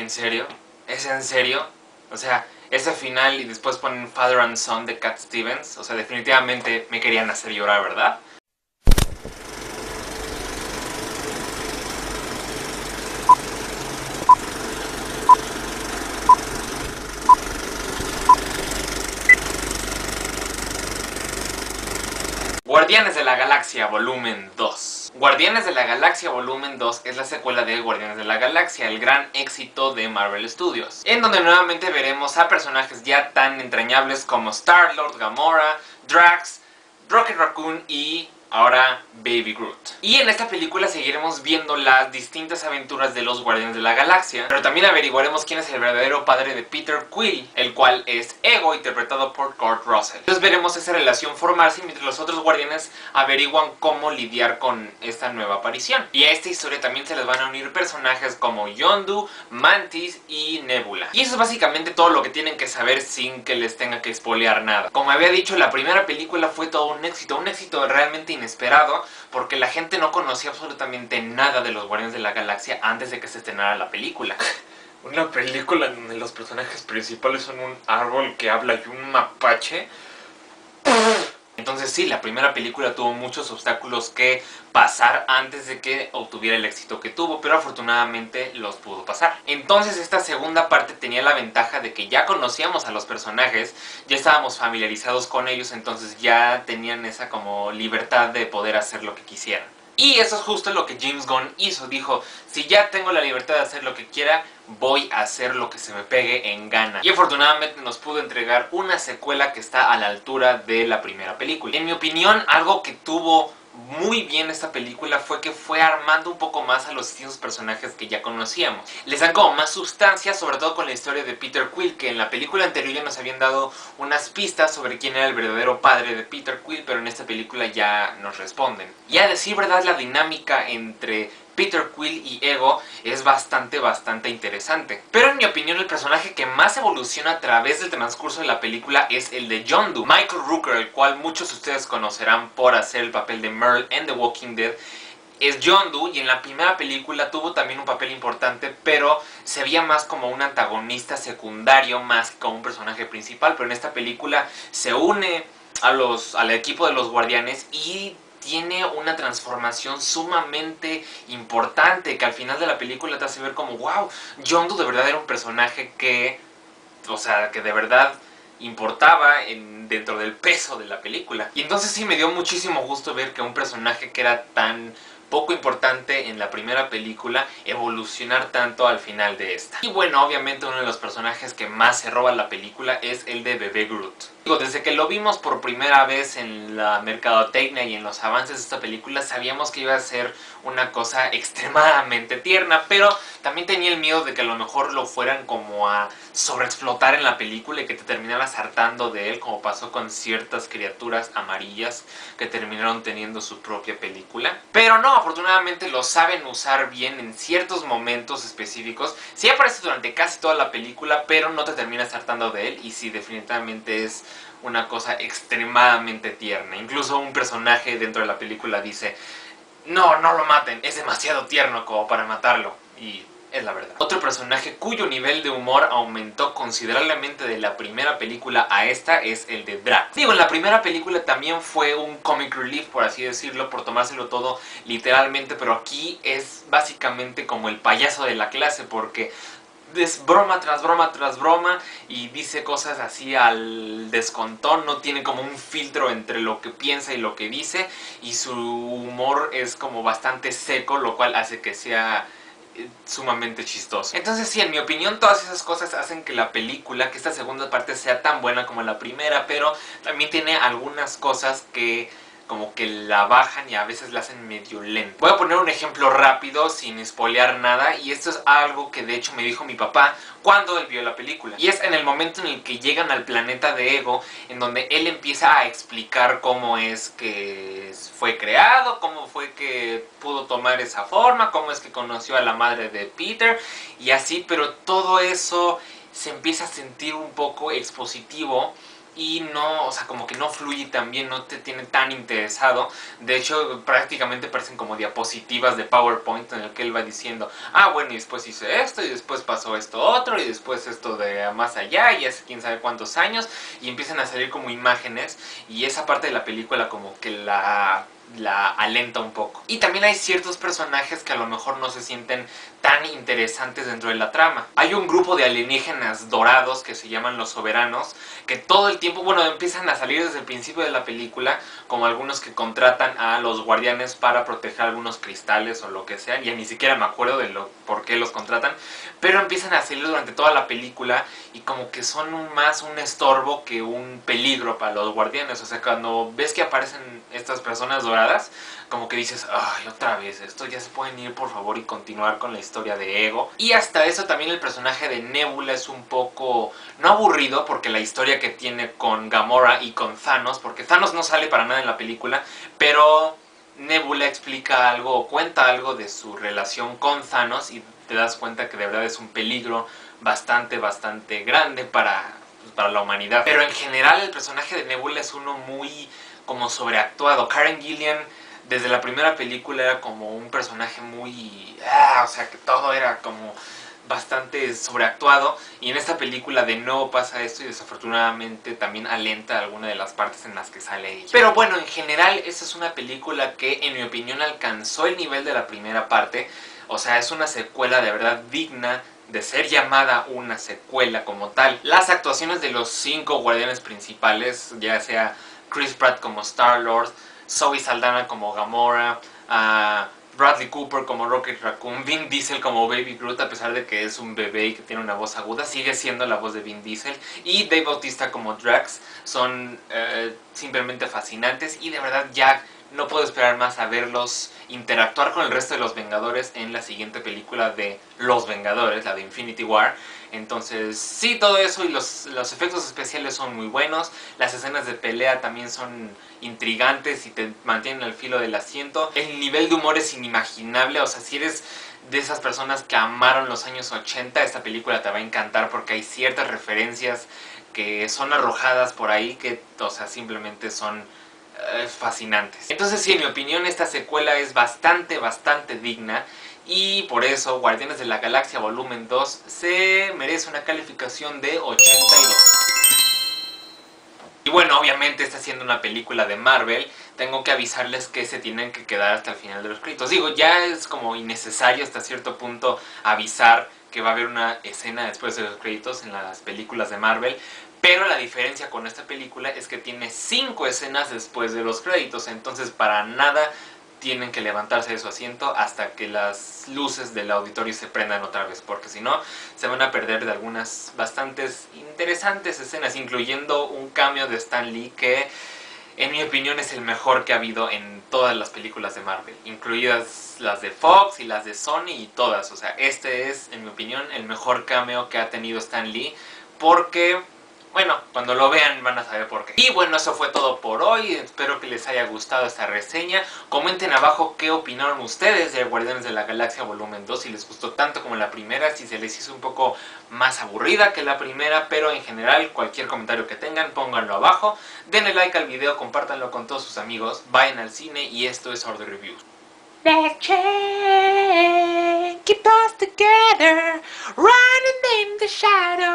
¿En serio? ¿Es en serio? O sea, ese final y después ponen Father and Son de Cat Stevens. O sea, definitivamente me querían hacer llorar, ¿verdad? Guardianes de la Galaxia Volumen 2. Guardianes de la Galaxia Volumen 2 es la secuela de Guardianes de la Galaxia, el gran éxito de Marvel Studios, en donde nuevamente veremos a personajes ya tan entrañables como Star-Lord, Gamora, Drax, Rocket Raccoon y ahora Baby Groot. Y en esta película seguiremos viendo las distintas aventuras de los Guardianes de la Galaxia, pero también averiguaremos quién es el verdadero padre de Peter Quill, el cual es Ego, interpretado por Kurt Russell. Entonces veremos esa relación formarse mientras los otros Guardianes averiguan cómo lidiar con esta nueva aparición. Y a esta historia también se les van a unir personajes como Yondu, Mantis y Nebula. Y eso es básicamente todo lo que tienen que saber sin que les tenga que spoilear nada. Como había dicho, la primera película fue todo un éxito realmente inesperado, porque la gente no conocía absolutamente nada de los Guardianes de la Galaxia antes de que se estrenara la película. Una película en donde los personajes principales son un árbol que habla y un mapache. Entonces sí, la primera película tuvo muchos obstáculos que pasar antes de que obtuviera el éxito que tuvo, pero afortunadamente los pudo pasar. Entonces esta segunda parte tenía la ventaja de que ya conocíamos a los personajes, ya estábamos familiarizados con ellos, entonces ya tenían esa como libertad de poder hacer lo que quisieran. Y eso es justo lo que James Gunn hizo. Dijo, si ya tengo la libertad de hacer lo que quiera, voy a hacer lo que se me pegue en gana. Y afortunadamente nos pudo entregar una secuela que está a la altura de la primera película. En mi opinión, algo que tuvo muy bien esta película fue que fue armando un poco más a los distintos personajes que ya conocíamos. Les dan como más sustancia, sobre todo con la historia de Peter Quill, que en la película anterior ya nos habían dado unas pistas sobre quién era el verdadero padre de Peter Quill, pero en esta película ya nos responden. Y a decir verdad, la dinámica entre Peter Quill y Ego es bastante interesante. Pero en mi opinión el personaje que más evoluciona a través del transcurso de la película es el de Yondu, Michael Rooker, el cual muchos de ustedes conocerán por hacer el papel de Merle en The Walking Dead. Es Yondu y en la primera película tuvo también un papel importante, pero se veía más como un antagonista secundario más que como un personaje principal. Pero en esta película se une al equipo de los Guardianes y tiene una transformación sumamente importante que al final de la película te hace ver como wow, Yondu de verdad era un personaje que, o sea, que de verdad importaba dentro del peso de la película. Y entonces sí me dio muchísimo gusto ver que un personaje que era tan poco importante en la primera película evolucionar tanto al final de esta. Y bueno, obviamente uno de los personajes que más se roba la película es el de Bebé Groot. Digo, desde que lo vimos por primera vez en la mercadotecnia y en los avances de esta película sabíamos que iba a ser una cosa extremadamente tierna, pero también tenía el miedo de que a lo mejor lo fueran como a sobreexplotar en la película y que te terminaras hartando de él, como pasó con ciertas criaturas amarillas que terminaron teniendo su propia película. Pero no, afortunadamente lo saben usar bien en ciertos momentos específicos. Sí aparece durante casi toda la película, pero no te terminas hartando de él y sí, definitivamente es una cosa extremadamente tierna. Incluso un personaje dentro de la película dice, no lo maten, es demasiado tierno como para matarlo. Y es la verdad. Otro personaje cuyo nivel de humor aumentó considerablemente de la primera película a esta es el de Drax. Digo, en la primera película también fue un comic relief, por así decirlo, por tomárselo todo literalmente, pero aquí es básicamente como el payaso de la clase, porque es broma tras broma tras broma y dice cosas así al descontón, no tiene como un filtro entre lo que piensa y lo que dice, y su humor es como bastante seco, lo cual hace que sea sumamente chistoso. Entonces sí, en mi opinión todas esas cosas hacen que la película, que esta segunda parte sea tan buena como la primera, pero también tiene algunas cosas que como que la bajan y a veces la hacen medio lenta. Voy a poner un ejemplo rápido sin spoilear nada, y esto es algo que de hecho me dijo mi papá cuando él vio la película. Y es en el momento en el que llegan al planeta de Ego, en donde él empieza a explicar cómo es que fue creado, cómo fue que pudo tomar esa forma, cómo es que conoció a la madre de Peter y así, pero todo eso se empieza a sentir un poco expositivo y no, o sea, como que no fluye tan bien, no te tiene tan interesado. De hecho, prácticamente parecen como diapositivas de PowerPoint en el que él va diciendo, ah, bueno, y después hice esto, y después pasó esto otro, y después esto de más allá, y hace quién sabe cuántos años, y empiezan a salir como imágenes, y esa parte de la película como que la alenta un poco. Y también hay ciertos personajes que a lo mejor no se sienten tan interesantes dentro de la trama. Hay un grupo de alienígenas dorados que se llaman los soberanos, que todo el tiempo, bueno, empiezan a salir desde el principio de la película, como algunos que contratan a los guardianes para proteger algunos cristales o lo que sea, ya ni siquiera me acuerdo de por qué los contratan, pero empiezan a salir durante toda la película y como que son más un estorbo que un peligro para los guardianes. O sea, cuando ves que aparecen estas personas doradas, como que dices, ay, otra vez, esto ya se pueden ir por favor y continuar con la historia de Ego. Y hasta eso también el personaje de Nebula es un poco, no aburrido, porque la historia que tiene con Gamora y con Thanos, porque Thanos no sale para nada en la película, pero Nebula explica algo o cuenta algo de su relación con Thanos y te das cuenta que de verdad es un peligro bastante grande para la humanidad. Pero en general el personaje de Nebula es uno muy como sobreactuado. Karen Gillan desde la primera película era como un personaje muy... o sea, que todo era como bastante sobreactuado, y en esta película de nuevo pasa esto y desafortunadamente también alenta alguna de las partes en las que sale ella. Pero bueno, en general esta es una película que en mi opinión alcanzó el nivel de la primera parte. O sea, es una secuela de verdad digna de ser llamada una secuela como tal. Las actuaciones de los 5 guardianes principales, ya sea Chris Pratt como Star-Lord, Zoe Saldana como Gamora, Bradley Cooper como Rocket Raccoon, Vin Diesel como Baby Groot, a pesar de que es un bebé y que tiene una voz aguda, sigue siendo la voz de Vin Diesel, y Dave Bautista como Drax. Son simplemente fascinantes y de verdad ya no puedo esperar más a verlos interactuar con el resto de los Vengadores en la siguiente película de Los Vengadores, la de Infinity War. Entonces sí, todo eso, y los efectos especiales son muy buenos, las escenas de pelea también son intrigantes y te mantienen al filo del asiento. El nivel de humor es inimaginable, o sea, si eres de esas personas que amaron los años 80, esta película te va a encantar porque hay ciertas referencias que son arrojadas por ahí que, o sea, simplemente son fascinantes. Entonces sí, en mi opinión esta secuela es bastante digna, y por eso Guardianes de la Galaxia Volumen 2 se merece una calificación de 82. Y bueno, obviamente está siendo una película de Marvel, tengo que avisarles que se tienen que quedar hasta el final de los créditos. Digo, ya es como innecesario hasta cierto punto avisar que va a haber una escena después de los créditos en las películas de Marvel, pero la diferencia con esta película es que tiene 5 escenas después de los créditos, entonces para nada tienen que levantarse de su asiento hasta que las luces del auditorio se prendan otra vez, porque si no se van a perder de algunas bastantes interesantes escenas, incluyendo un cameo de Stan Lee que en mi opinión es el mejor que ha habido en todas las películas de Marvel, incluidas las de Fox y las de Sony y todas. O sea, este es en mi opinión el mejor cameo que ha tenido Stan Lee, porque... bueno, cuando lo vean van a saber por qué. Y bueno, eso fue todo por hoy. Espero que les haya gustado esta reseña. Comenten abajo qué opinaron ustedes de Guardianes de la Galaxia Volumen 2. Si les gustó tanto como la primera, si se les hizo un poco más aburrida que la primera. Pero en general, cualquier comentario que tengan, pónganlo abajo. Denle like al video, compártanlo con todos sus amigos. Vayan al cine, y esto es Order Reviews. Let's keep us together, running in the shadows.